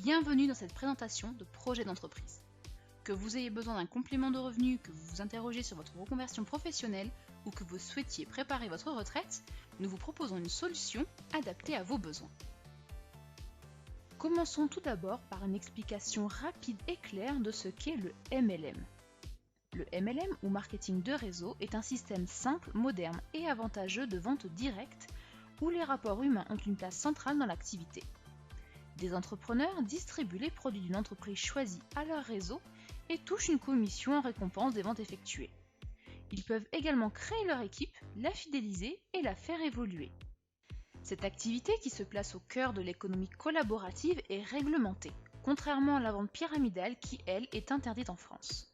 bienvenue dans cette présentation de projet d'entreprise. Que vous ayez besoin d'un complément de revenu, que vous vous interrogez sur votre reconversion professionnelle ou que vous souhaitiez préparer votre retraite, nous vous proposons une solution adaptée à vos besoins. Commençons tout d'abord par une explication rapide et claire de ce qu'est le MLM. Le MLM ou marketing de réseau est un système simple, moderne et avantageux de vente directe où les rapports humains ont une place centrale dans l'activité. Des entrepreneurs distribuent les produits d'une entreprise choisie à leur réseau et touchent une commission en récompense des ventes effectuées. Ils peuvent également créer leur équipe, la fidéliser et la faire évoluer. Cette activité qui se place au cœur de l'économie collaborative est réglementée, contrairement à la vente pyramidale qui, elle, est interdite en France.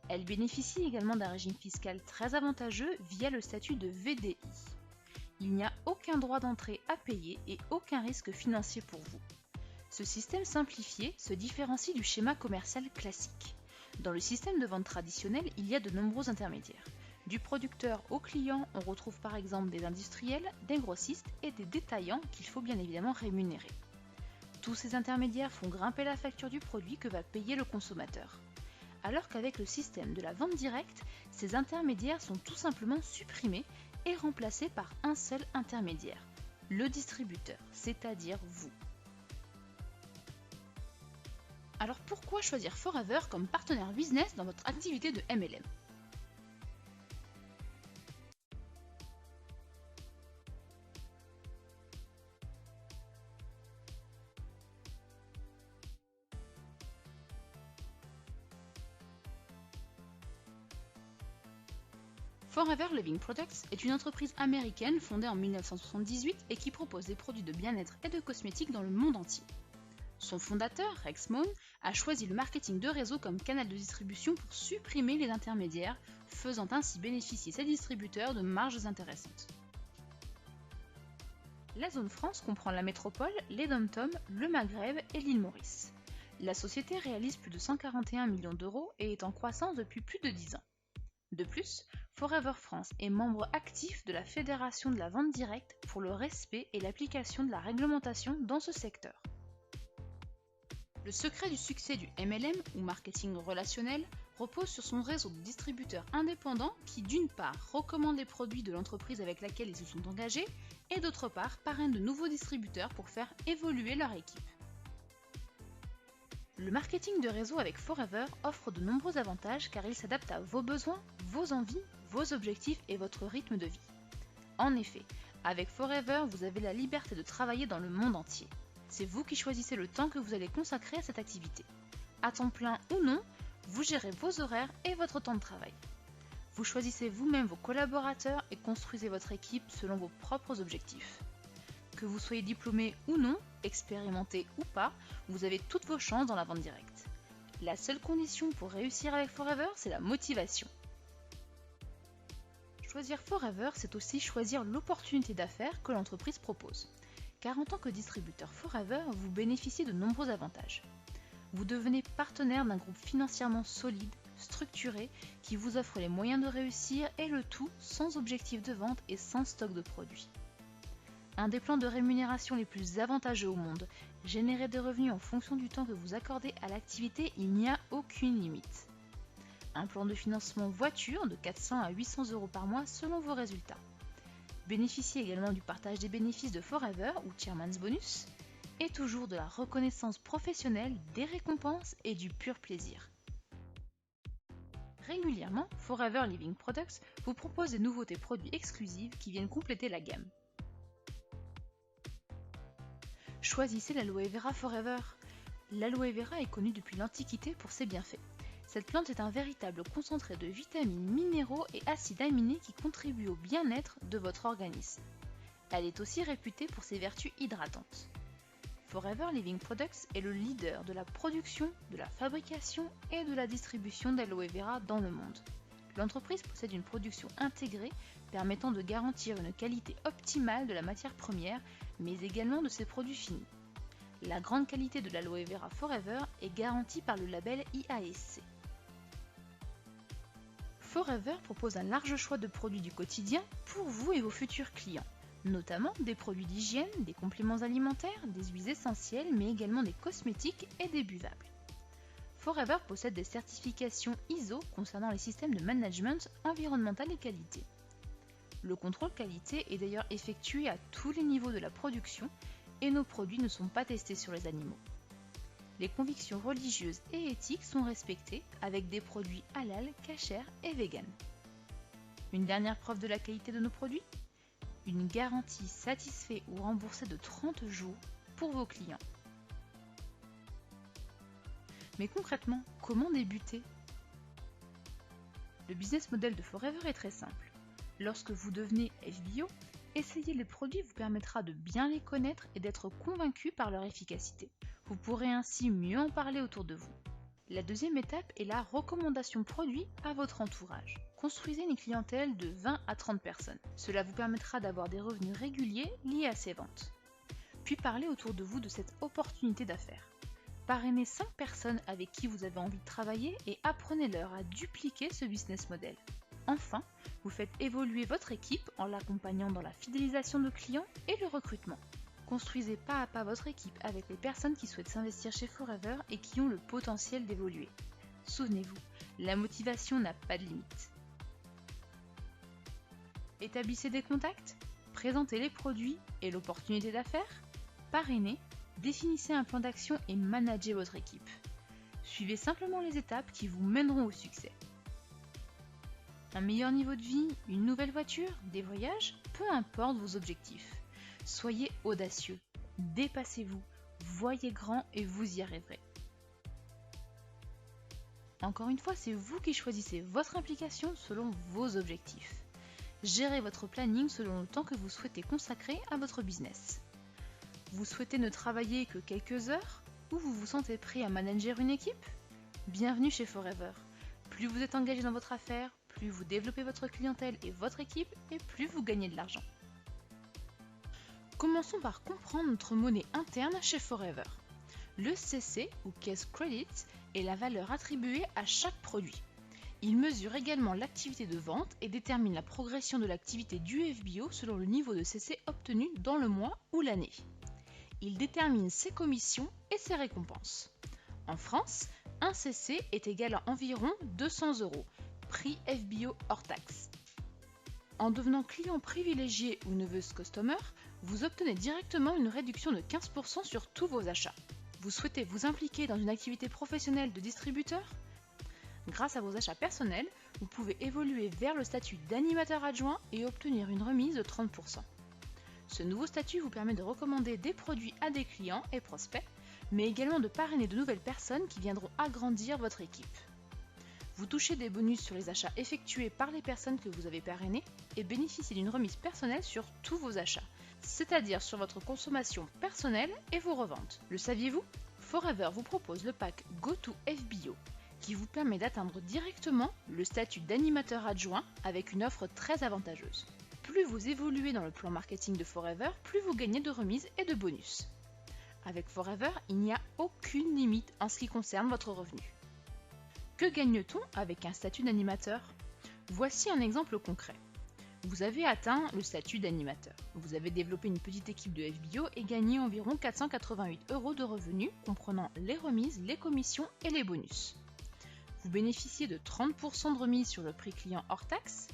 Elle bénéficie également d'un régime fiscal très avantageux via le statut de VDI. Il n'y a aucun droit d'entrée à payer et aucun risque financier pour vous. Ce système simplifié se différencie du schéma commercial classique. Dans le système de vente traditionnel, il y a de nombreux intermédiaires. Du producteur au client, on retrouve par exemple des industriels, des grossistes et des détaillants qu'il faut bien évidemment rémunérer. Tous ces intermédiaires font grimper la facture du produit que va payer le consommateur. Alors qu'avec le système de la vente directe, ces intermédiaires sont tout simplement supprimés et remplacés par un seul intermédiaire, le distributeur, c'est-à-dire vous. Alors pourquoi choisir Forever comme partenaire business dans votre activité de MLM ? Forever Living Products est une entreprise américaine fondée en 1978 et qui propose des produits de bien-être et de cosmétiques dans le monde entier. Son fondateur, Rex Mohn, a choisi le marketing de réseau comme canal de distribution pour supprimer les intermédiaires, faisant ainsi bénéficier ses distributeurs de marges intéressantes. La zone France comprend la métropole, les DOM-TOM, le Maghreb et l'île Maurice. La société réalise plus de 141 millions d'euros et est en croissance depuis plus de 10 ans. De plus, Forever France est membre actif de la Fédération de la vente directe pour le respect et l'application de la réglementation dans ce secteur. Le secret du succès du MLM ou marketing relationnel repose sur son réseau de distributeurs indépendants qui d'une part recommandent les produits de l'entreprise avec laquelle ils se sont engagés et d'autre part parrainent de nouveaux distributeurs pour faire évoluer leur équipe. Le marketing de réseau avec Forever offre de nombreux avantages car il s'adapte à vos besoins, vos envies, vos objectifs et votre rythme de vie. En effet, avec Forever, vous avez la liberté de travailler dans le monde entier. C'est vous qui choisissez le temps que vous allez consacrer à cette activité. À temps plein ou non, vous gérez vos horaires et votre temps de travail. Vous choisissez vous-même vos collaborateurs et construisez votre équipe selon vos propres objectifs. Que vous soyez diplômé ou non, expérimenté ou pas, vous avez toutes vos chances dans la vente directe. La seule condition pour réussir avec Forever, c'est la motivation. Choisir Forever, c'est aussi choisir l'opportunité d'affaires que l'entreprise propose. Car en tant que distributeur Forever, vous bénéficiez de nombreux avantages. Vous devenez partenaire d'un groupe financièrement solide, structuré, qui vous offre les moyens de réussir et le tout sans objectif de vente et sans stock de produits. Un des plans de rémunération les plus avantageux au monde, générer des revenus en fonction du temps que vous accordez à l'activité, il n'y a aucune limite. Un plan de financement voiture de 400 à 800 euros par mois selon vos résultats. Bénéficiez également du partage des bénéfices de Forever ou Chairman's Bonus, et toujours de la reconnaissance professionnelle, des récompenses et du pur plaisir. Régulièrement, Forever Living Products vous propose des nouveautés produits exclusives qui viennent compléter la gamme. Choisissez l'Aloe Vera Forever. L'aloe vera est connue depuis l'Antiquité pour ses bienfaits. Cette plante est un véritable concentré de vitamines, minéraux et acides aminés qui contribuent au bien-être de votre organisme. Elle est aussi réputée pour ses vertus hydratantes. Forever Living Products est le leader de la production, de la fabrication et de la distribution d'aloe vera dans le monde. L'entreprise possède une production intégrée permettant de garantir une qualité optimale de la matière première, mais également de ses produits finis. La grande qualité de l'aloe vera Forever est garantie par le label IASC. Forever propose un large choix de produits du quotidien pour vous et vos futurs clients. notamment des produits d'hygiène, des compléments alimentaires, des huiles essentielles, mais également des cosmétiques et des buvables. Forever possède des certifications ISO concernant les systèmes de management environnemental et qualité. Le contrôle qualité est d'ailleurs effectué à tous les niveaux de la production et nos produits ne sont pas testés sur les animaux. Les convictions religieuses et éthiques sont respectées avec des produits halal, kasher et vegan. Une dernière preuve de la qualité de nos produits ? Une garantie satisfait ou remboursée de 30 jours pour vos clients. Mais concrètement, comment débuter ? Le business model de Forever est très simple. Lorsque vous devenez FBO, essayer les produits vous permettra de bien les connaître et d'être convaincu par leur efficacité. Vous pourrez ainsi mieux en parler autour de vous. La deuxième étape est la recommandation produit à votre entourage. Construisez une clientèle de 20 à 30 personnes. Cela vous permettra d'avoir des revenus réguliers liés à ces ventes. Puis parlez autour de vous de cette opportunité d'affaires. Parrainez 5 personnes avec qui vous avez envie de travailler et apprenez-leur à dupliquer ce business model. Enfin, vous faites évoluer votre équipe en l'accompagnant dans la fidélisation de clients et le recrutement. Construisez pas à pas votre équipe avec les personnes qui souhaitent s'investir chez Forever et qui ont le potentiel d'évoluer. Souvenez-vous, la motivation n'a pas de limite. Établissez des contacts, présentez les produits et l'opportunité d'affaires, parrainez, définissez un plan d'action et managez votre équipe. Suivez simplement les étapes qui vous mèneront au succès. Un meilleur niveau de vie, une nouvelle voiture, des voyages, peu importe vos objectifs. Soyez audacieux, dépassez-vous, voyez grand et vous y arriverez. Encore une fois, c'est vous qui choisissez votre implication selon vos objectifs. Gérez votre planning selon le temps que vous souhaitez consacrer à votre business. Vous souhaitez ne travailler que quelques heures ou vous vous sentez prêt à manager une équipe ? Bienvenue chez Forever. Plus vous êtes engagé dans votre affaire, plus vous développez votre clientèle et votre équipe et plus vous gagnez de l'argent. Commençons par comprendre notre monnaie interne chez Forever. Le CC ou Case Credit est la valeur attribuée à chaque produit. Il mesure également l'activité de vente et détermine la progression de l'activité du FBO selon le niveau de CC obtenu dans le mois ou l'année. Il détermine ses commissions et ses récompenses. En France, un CC est égal à environ 200 €, prix FBO hors taxe. En devenant client privilégié ou Nervous Customer, vous obtenez directement une réduction de 15% sur tous vos achats. Vous souhaitez vous impliquer dans une activité professionnelle de distributeur ? Grâce à vos achats personnels, vous pouvez évoluer vers le statut d'animateur adjoint et obtenir une remise de 30%. Ce nouveau statut vous permet de recommander des produits à des clients et prospects, mais également de parrainer de nouvelles personnes qui viendront agrandir votre équipe. Vous touchez des bonus sur les achats effectués par les personnes que vous avez parrainées et bénéficiez d'une remise personnelle sur tous vos achats, c'est-à-dire sur votre consommation personnelle et vos reventes. Le saviez-vous ? Forever vous propose le pack GoToFBO qui vous permet d'atteindre directement le statut d'animateur adjoint avec une offre très avantageuse. Plus vous évoluez dans le plan marketing de Forever, plus vous gagnez de remises et de bonus. Avec Forever, il n'y a aucune limite en ce qui concerne votre revenu. Que gagne-t-on avec un statut d'animateur ? Voici un exemple concret. Vous avez atteint le statut d'animateur. Vous avez développé une petite équipe de FBO et gagné environ 488 € de revenus, comprenant les remises, les commissions et les bonus. Vous bénéficiez de 30% de remise sur le prix client hors taxe,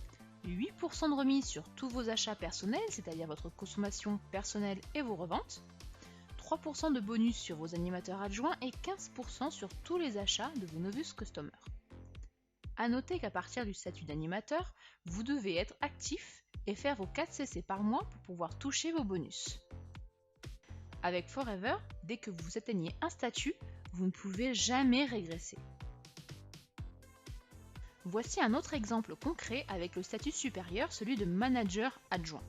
8% de remise sur tous vos achats personnels, c'est-à-dire votre consommation personnelle et vos reventes, 3% de bonus sur vos animateurs adjoints et 15% sur tous les achats de vos Nervous Customers. A noter qu'à partir du statut d'animateur, vous devez être actif et faire vos 4 CC par mois pour pouvoir toucher vos bonus. Avec Forever, dès que vous atteignez un statut, vous ne pouvez jamais régresser. Voici un autre exemple concret avec le statut supérieur, celui de manager adjoint.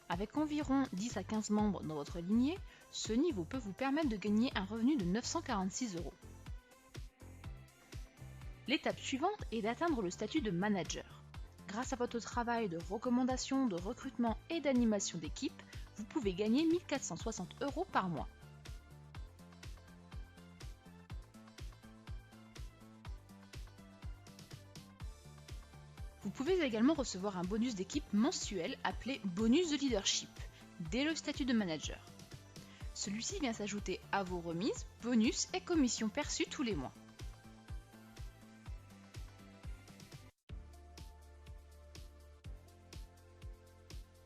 Avec environ 10 à 15 membres dans votre lignée, ce niveau peut vous permettre de gagner un revenu de 946 €. L'étape suivante est d'atteindre le statut de manager. Grâce à votre travail de recommandation, de recrutement et d'animation d'équipe, vous pouvez gagner 1460 € par mois. Vous pouvez également recevoir un bonus d'équipe mensuel appelé bonus de leadership, dès le statut de manager. Celui-ci vient s'ajouter à vos remises, bonus et commissions perçues tous les mois.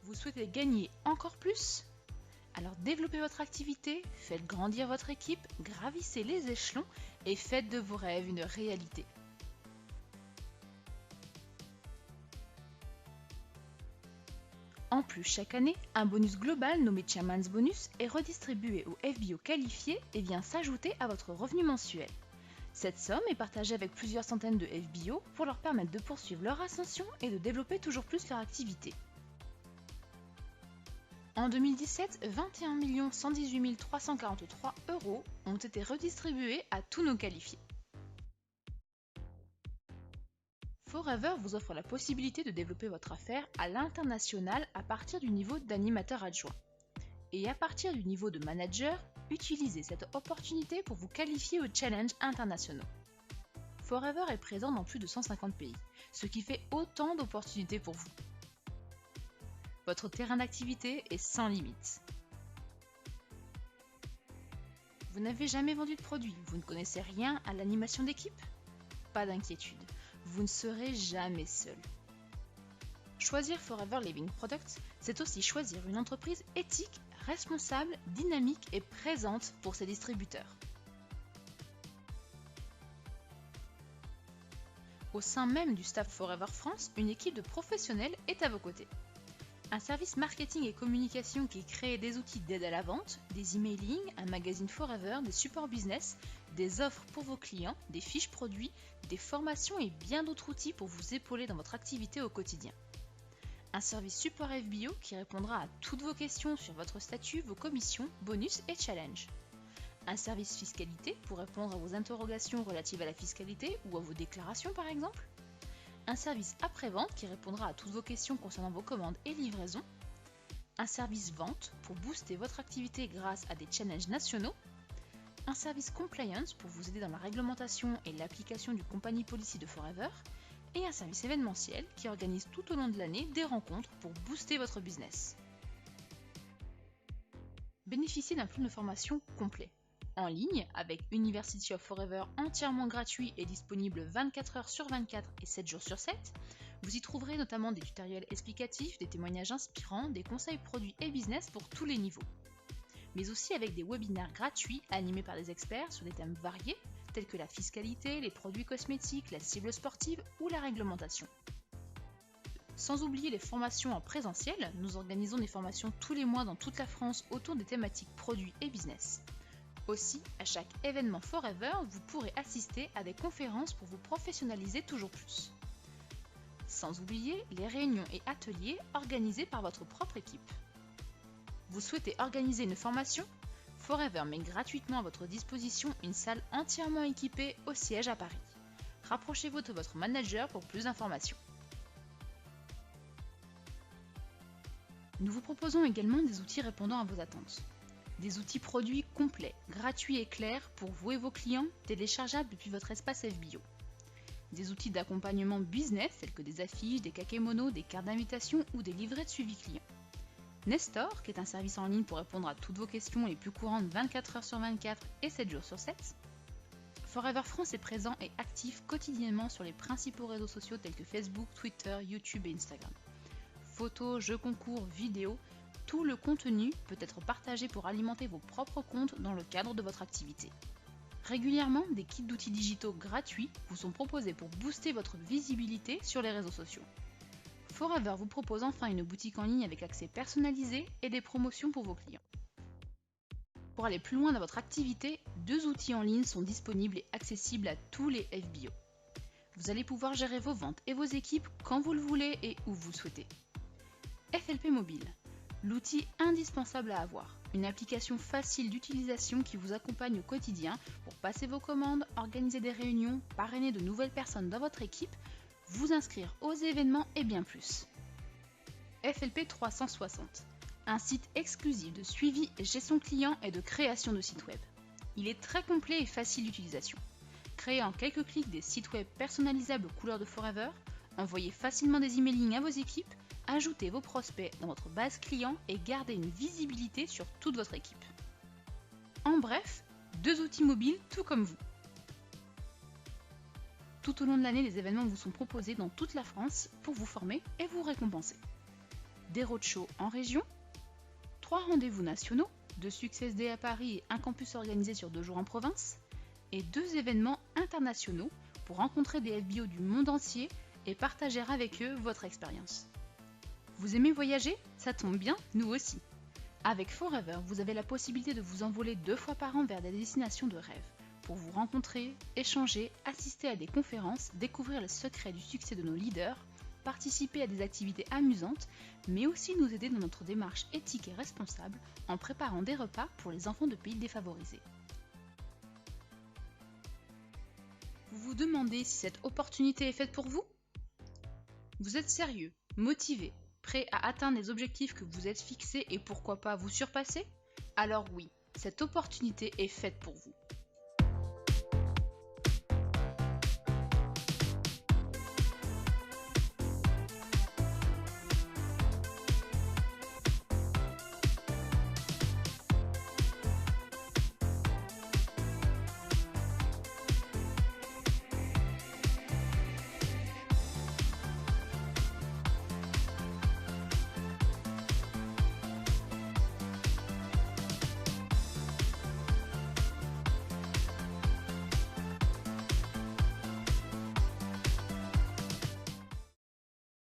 Vous souhaitez gagner encore plus? Alors développez votre activité, faites grandir votre équipe, gravissez les échelons et faites de vos rêves une réalité. En plus, chaque année, un bonus global nommé Chairman's Bonus est redistribué aux FBO qualifiés et vient s'ajouter à votre revenu mensuel. Cette somme est partagée avec plusieurs centaines de FBO pour leur permettre de poursuivre leur ascension et de développer toujours plus leur activité. En 2017, 21 118 343 € ont été redistribués à tous nos qualifiés. Forever vous offre la possibilité de développer votre affaire à l'international à partir du niveau d'animateur adjoint. Et à partir du niveau de manager, utilisez cette opportunité pour vous qualifier aux challenges internationaux. Forever est présent dans plus de 150 pays, ce qui fait autant d'opportunités pour vous. Votre terrain d'activité est sans limite. Vous n'avez jamais vendu de produit, vous ne connaissez rien à l'animation d'équipe? Pas d'inquiétude, vous ne serez jamais seul. Choisir Forever Living Products, c'est aussi choisir une entreprise éthique, responsable, dynamique et présente pour ses distributeurs. Au sein même du staff Forever France, une équipe de professionnels est à vos côtés. Un service marketing et communication qui crée des outils d'aide à la vente, des emailing, un magazine Forever, des supports business, des offres pour vos clients, des fiches produits, des formations et bien d'autres outils pour vous épauler dans votre activité au quotidien. Un service support FBO qui répondra à toutes vos questions sur votre statut, vos commissions, bonus et challenges. Un service fiscalité pour répondre à vos interrogations relatives à la fiscalité ou à vos déclarations par exemple. Un service après-vente qui répondra à toutes vos questions concernant vos commandes et livraisons. Un service vente pour booster votre activité grâce à des challenges nationaux. Un service compliance pour vous aider dans la réglementation et l'application du company policy de Forever. Et un service événementiel qui organise tout au long de l'année des rencontres pour booster votre business. Bénéficiez d'un plan de formation complet. En ligne, avec University of Forever entièrement gratuit et disponible 24 heures sur 24 et 7 jours sur 7. Vous y trouverez notamment des tutoriels explicatifs, des témoignages inspirants, des conseils produits et business pour tous les niveaux. Mais aussi avec des webinaires gratuits animés par des experts sur des thèmes variés, tels que la fiscalité, les produits cosmétiques, la cible sportive ou la réglementation. Sans oublier les formations en présentiel, nous organisons des formations tous les mois dans toute la France autour des thématiques produits et business. Aussi, à chaque événement Forever, vous pourrez assister à des conférences pour vous professionnaliser toujours plus. Sans oublier les réunions et ateliers organisés par votre propre équipe. Vous souhaitez organiser une formation? Forever met gratuitement à votre disposition une salle entièrement équipée au siège à Paris. Rapprochez-vous de votre manager pour plus d'informations. Nous vous proposons également des outils répondant à vos attentes. Des outils produits complets, gratuits et clairs pour vous et vos clients, téléchargeables depuis votre espace FBO. Des outils d'accompagnement business tels que des affiches, des kakémonos, des cartes d'invitation ou des livrets de suivi client. Nestor, qui est un service en ligne pour répondre à toutes vos questions les plus courantes 24 heures sur 24 et 7 jours sur 7. Forever France est présent et actif quotidiennement sur les principaux réseaux sociaux tels que Facebook, Twitter, YouTube et Instagram. Photos, jeux concours, vidéos, tout le contenu peut être partagé pour alimenter vos propres comptes dans le cadre de votre activité. Régulièrement, des kits d'outils digitaux gratuits vous sont proposés pour booster votre visibilité sur les réseaux sociaux. Forever vous propose enfin une boutique en ligne avec accès personnalisé et des promotions pour vos clients. Pour aller plus loin dans votre activité, 2 outils en ligne sont disponibles et accessibles à tous les FBO. Vous allez pouvoir gérer vos ventes et vos équipes quand vous le voulez et où vous le souhaitez. FLP Mobile, l'outil indispensable à avoir. Une application facile d'utilisation qui vous accompagne au quotidien pour passer vos commandes, organiser des réunions, parrainer de nouvelles personnes dans votre équipe, vous inscrire aux événements et bien plus. FLP 360, un site exclusif de suivi et gestion client et de création de sites web. Il est très complet et facile d'utilisation. Créez en quelques clics des sites web personnalisables aux couleurs de Forever, Envoyez facilement des emailing à vos équipes, ajoutez vos prospects dans votre base client et gardez une visibilité sur toute votre équipe. En bref, 2 outils mobiles tout comme vous. Tout au long de l'année, les événements vous sont proposés dans toute la France pour vous former et vous récompenser. Des roadshows en région, 3 rendez-vous nationaux, 2 Success Day à Paris et un campus organisé sur 2 jours en province, et 2 événements internationaux pour rencontrer des FBO du monde entier et partager avec eux votre expérience. Vous aimez voyager? Ça tombe bien, nous aussi. Avec Forever, vous avez la possibilité de vous envoler 2 fois par an vers des destinations de rêve, pour vous rencontrer, échanger, assister à des conférences, découvrir les secrets du succès de nos leaders, participer à des activités amusantes, mais aussi nous aider dans notre démarche éthique et responsable en préparant des repas pour les enfants de pays défavorisés. Vous vous demandez si cette opportunité est faite pour vous? Vous êtes sérieux, motivé, prêt à atteindre les objectifs que vous êtes fixés et pourquoi pas vous surpasser? Alors oui, cette opportunité est faite pour vous.